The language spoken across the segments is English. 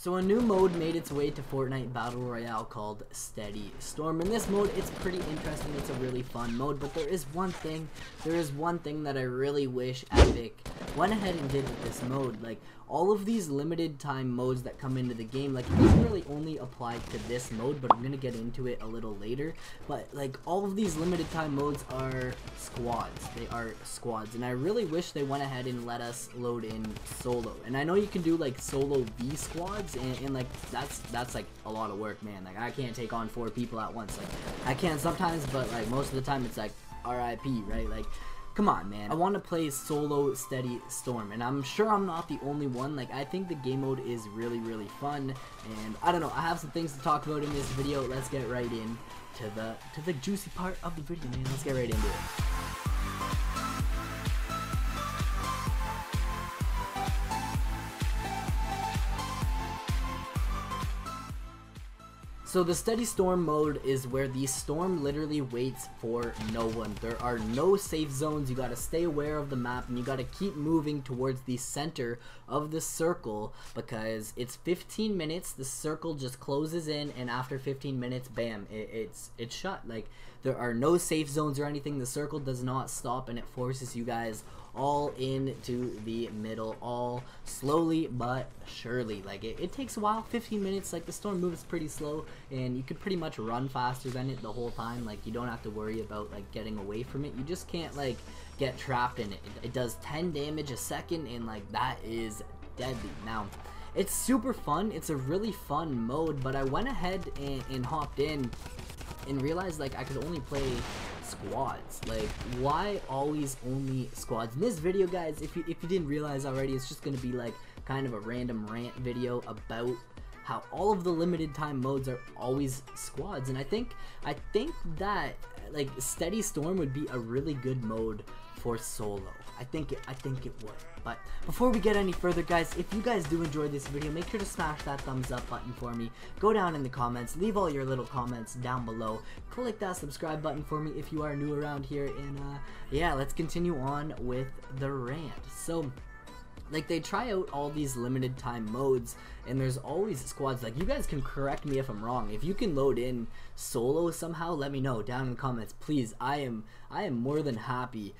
So a new mode made its way to Fortnite Battle Royale called Steady Storm. In this mode, it's pretty interesting. It's a really fun mode, but there is one thing that I really wish Epic went ahead and did with this mode. Like, all of these limited time modes that come into the game, like, it doesn't really only apply to this mode, but I'm gonna get into it a little later. But like, all of these limited time modes are squads. They are squads, and I really wish they went ahead and let us load in solo. And I know you can do like solo V squads, and like that's like a lot of work, man. Like, I can't take on 4 people at once. Like, I can sometimes, but like most of the time it's like RIP, right? Like, come on, man. I want to play solo Steady Storm, and I'm sure I'm not the only one. Like, I think the game mode is really, really fun, and I don't know, I have some things to talk about in this video. Let's get right in to the juicy part of the video, man. Let's get right into it. So the Steady Storm mode is where the storm literally waits for no one. There are no safe zones. You gotta stay aware of the map, and you gotta keep moving towards the center of the circle, because it's 15 minutes, the circle just closes in, and after 15 minutes, bam, it's shut. Like, there are no safe zones or anything. The circle does not stop, and it forces you guys all into the middle, all slowly but surely. Like, it takes a while, 15 minutes. Like, the storm moves pretty slow, and you could pretty much run faster than it the whole time. Like, you don't have to worry about like getting away from it. You just can't like get trapped in it. It does 10 damage a second, and like, that is deadly. Now, it's super fun. It's a really fun mode, but I went ahead and hopped in and realized like I could only play squads. Like, why always only squads? In this video, guys, if you didn't realize already, it's just gonna be like kind of a random rant video about how all of the limited time modes are always squads. And I think that like Steady Storm would be a really good mode for solo. I think it would. But before we get any further, guys, if you guys do enjoy this video, make sure to smash that thumbs up button for me. Go down in the comments, leave all your little comments down below. Click that subscribe button for me if you are new around here, and yeah, let's continue on with the rant. So, like, they try out all these limited time modes, and there's always squads. Like, you guys can correct me if I'm wrong. If you can load in solo somehow, let me know down in the comments, please. I am more than happy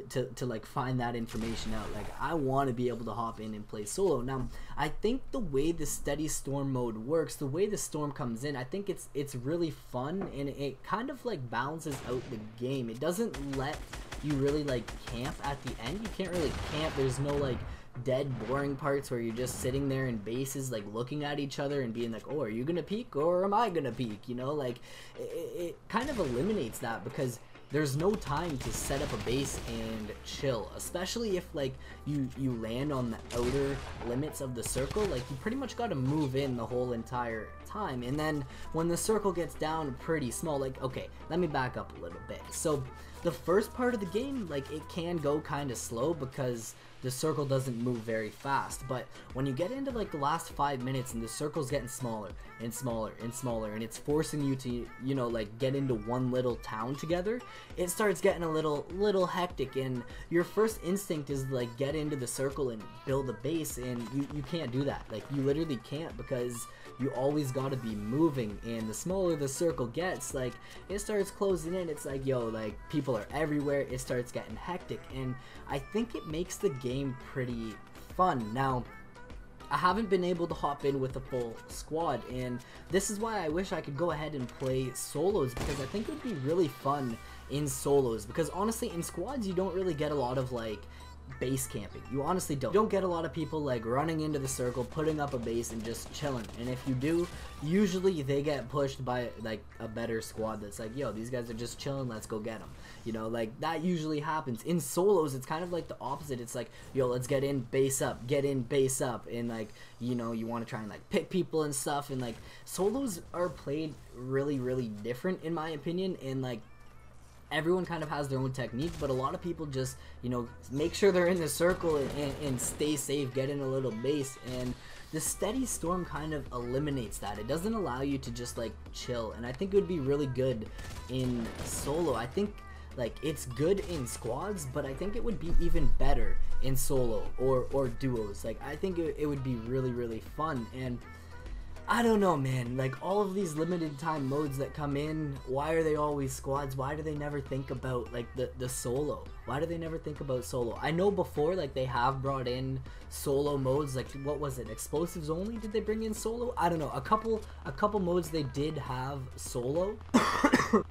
to like find that information out. Like, I want to be able to hop in and play solo. Now, I think the way the Steady Storm mode works, the way the storm comes in, I think it's really fun, and it kind of like balances out the game. It doesn't let you really like camp at the end. You can't really camp. There's no like dead boring parts where you're just sitting there in bases like looking at each other and being like, oh, are you gonna peek or am I gonna peek? You know, like it kind of eliminates that, because there's no time to set up a base and chill, especially if like you land on the outer limits of the circle. Like, you pretty much got to move in the whole entire time, and then when the circle gets down pretty small, like, okay, let me back up a little bit. So the first part of the game, like, it can go kind of slow because the circle doesn't move very fast, but when you get into like the last 5 minutes and the circle's getting smaller and smaller and smaller, and it's forcing you to, you know, like get into one little town together, it starts getting a little hectic, and your first instinct is like get into the circle and build a base, and you can't do that. Like, you literally can't, because you always got to be moving, and the smaller the circle gets, like, it starts closing in. It's like, yo, like, people are everywhere. It starts getting hectic, and I think it makes the game pretty fun. Now, I haven't been able to hop in with a full squad, and this is why I wish I could go ahead and play solos, because I think it would be really fun in solos, because honestly, in squads, you don't really get a lot of like base camping. You honestly don't. You don't get a lot of people like running into the circle, putting up a base, and just chilling. And if you do, usually they get pushed by like a better squad that's like, yo, these guys are just chilling, let's go get them. You know, like, that usually happens. In solos, it's kind of like the opposite. It's like, yo, let's get in, base up, and like, you know, you want to try and like pick people and stuff, and like, solos are played really, really different in my opinion, and like, everyone kind of has their own technique, but a lot of people just, you know, make sure they're in the circle and stay safe, get in a little base, and the Steady Storm kind of eliminates that. It doesn't allow you to just like chill, and I think it would be really good in solo. I think like it's good in squads, but I think it would be even better in solo or duos. Like, I think it would be really, really fun. And I don't know, man. Like, all of these limited time modes that come in, why are they always squads? Why do they never think about, like, the solo? Why do they never think about solo? I know before, like, they have brought in solo modes. Like, what was it? Explosives only? Did they bring in solo? I don't know. A couple modes they did have solo.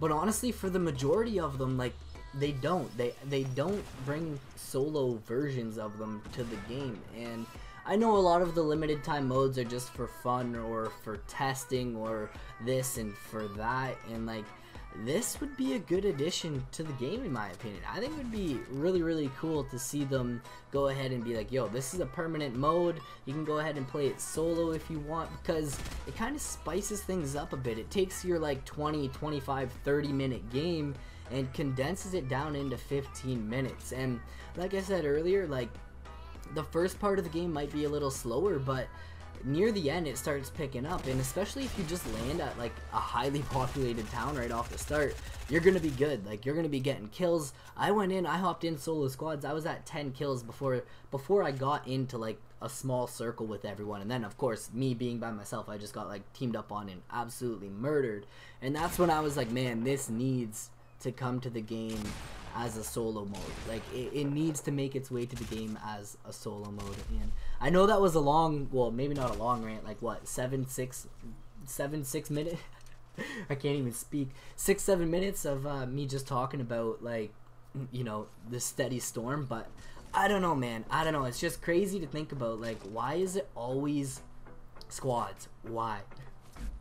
But honestly, for the majority of them, like, they don't. They don't bring solo versions of them to the game. And I know a lot of the limited time modes are just for fun or for testing or this and for that, and like this would be a good addition to the game in my opinion. I think it would be really cool to see them go ahead and be like, yo, this is a permanent mode, you can go ahead and play it solo if you want, because it kind of spices things up a bit. It takes your like 20, 25, 30 minute game and condenses it down into 15 minutes. And like I said earlier, like, the first part of the game might be a little slower, but near the end it starts picking up, and especially if you just land at like a highly populated town right off the start, you're gonna be good. Like, you're gonna be getting kills. I hopped in solo squads. I was at 10 kills before I got into like a small circle with everyone, and then of course me being by myself, I just got like teamed up on and absolutely murdered. And that's when I was like, man, this needs to come to the game as a solo mode. Like, it needs to make its way to the game as a solo mode. And I know that was a long, well, maybe not a long rant, like what, 6 minutes? I can't even speak. 6-7 minutes of me just talking about, like, you know, the steady storm. But I don't know, man. I don't know. It's just crazy to think about, like, why is it always squads? Why?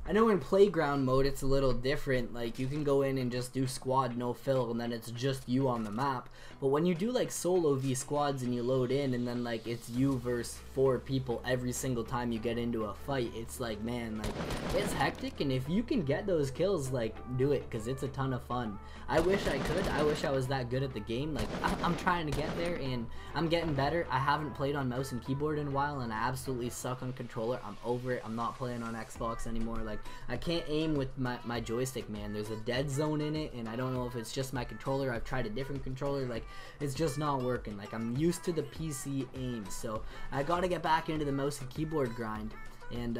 I know in playground mode it's a little different, like you can go in and just do squad no fill and then it's just you on the map. But when you do like solo v squads and you load in and then like it's you versus 4 people every single time you get into a fight, it's like, man, like it's hectic. And if you can get those kills, like do it, because it's a ton of fun. I wish I could. I wish I was that good at the game. Like I'm trying to get there and I'm getting better. I haven't played on mouse and keyboard in a while and I absolutely suck on controller. I'm over it. I'm not playing on Xbox anymore. Like I can't aim with my joystick, man. There's a dead zone in it and I don't know if it's just my controller. I've tried a different controller. Like it's just not working. Like I'm used to the PC aim, so I gotta get back into the mouse and keyboard grind and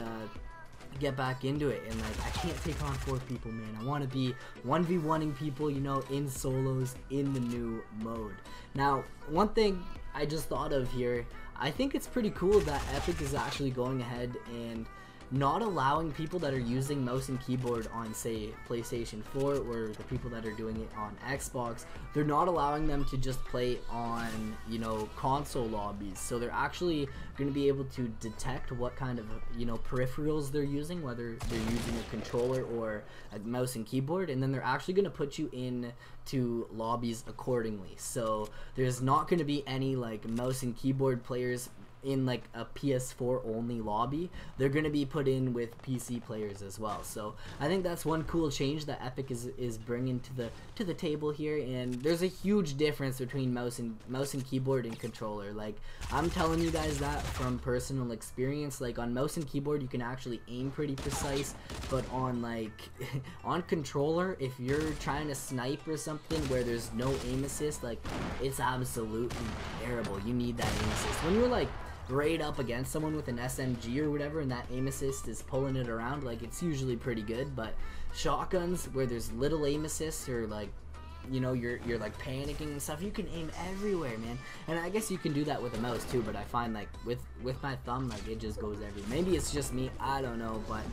get back into it. And like I can't take on 4 people, man. I want to be 1v1ing people, you know, in solos in the new mode. Now, one thing I just thought of here, I think it's pretty cool that Epic is actually going ahead and not allowing people that are using mouse and keyboard on, say, PlayStation 4 or the people that are doing it on Xbox, they're not allowing them to just play on, you know, console lobbies. So they're actually going to be able to detect what kind of, you know, peripherals they're using, whether they're using a controller or a mouse and keyboard, and then they're actually going to put you in to lobbies accordingly. So there's not going to be any like mouse and keyboard players in like a PS4 only lobby. They're gonna be put in with PC players as well. So I think that's one cool change that Epic is bringing to the table here. And there's a huge difference between mouse and keyboard and controller. Like I'm telling you guys that from personal experience. Like on mouse and keyboard you can actually aim pretty precise, but on like on controller, if you're trying to snipe or something where there's no aim assist, like it's absolutely terrible. You need that aim assist when you're like right up against someone with an SMG or whatever and that aim assist is pulling it around. Like it's usually pretty good. But shotguns where there's little aim assists or like, you know, you're like panicking and stuff, you can aim everywhere, man. And I guess you can do that with a mouse too, but I find like with my thumb, like it just goes everywhere. Maybe it's just me, I don't know. But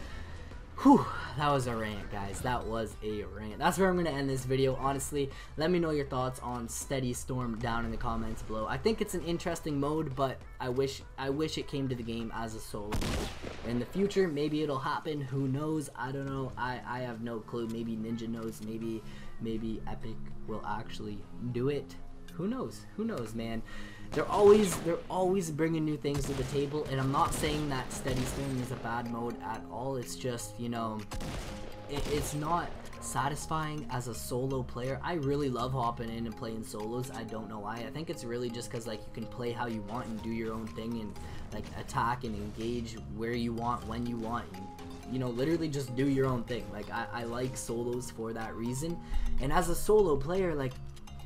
whew, that was a rant, guys. That was a rant. That's where I'm going to end this video, honestly. Let me know your thoughts on Steady Storm down in the comments below. I think it's an interesting mode, but I wish it came to the game as a solo mode. In the future, maybe it'll happen. Who knows? I don't know. I have no clue. Maybe Ninja knows. Maybe Epic will actually do it. Who knows? Who knows, man? They're always bringing new things to the table, and I'm not saying that Steady Storm is a bad mode at all. It's just, you know, it's not satisfying as a solo player. I really love hopping in and playing solos. I don't know why. I think it's really just because like you can play how you want and do your own thing and like attack and engage where you want, when you want, and, you know, literally just do your own thing. Like I like solos for that reason. And as a solo player, like,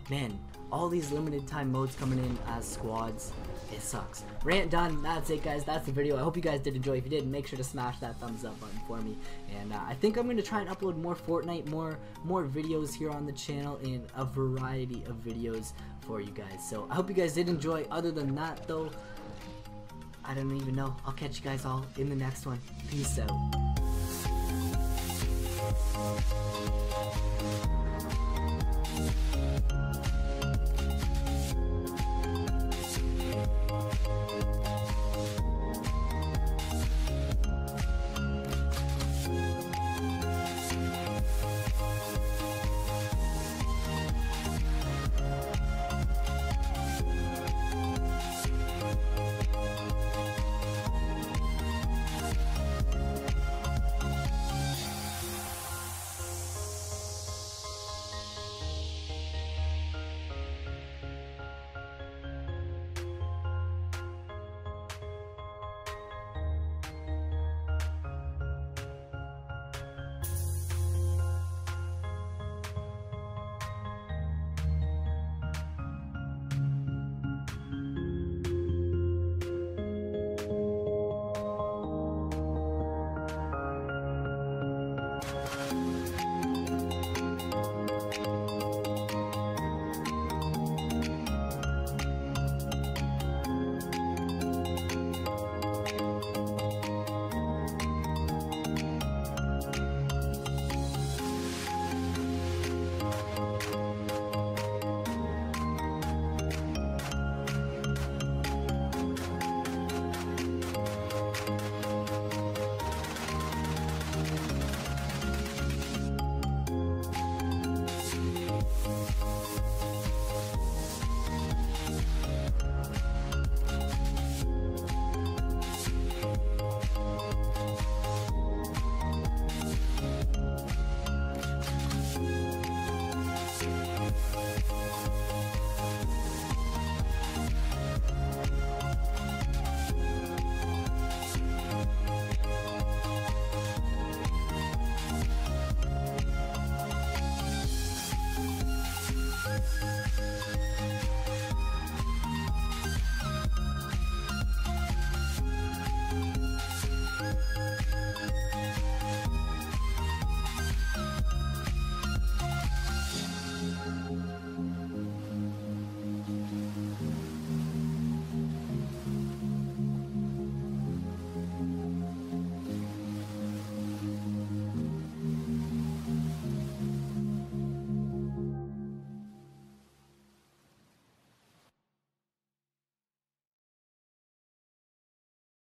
man, all these limited time modes coming in as squads, it sucks. Rant done. That's it, guys. That's the video. I hope you guys did enjoy. If you did, make sure to smash that thumbs up button for me. And I think I'm going to try and upload more Fortnite, more videos here on the channel, and a variety of videos for you guys. So I hope you guys did enjoy. Other than that, though, I don't even know. I'll catch you guys all in the next one. Peace out.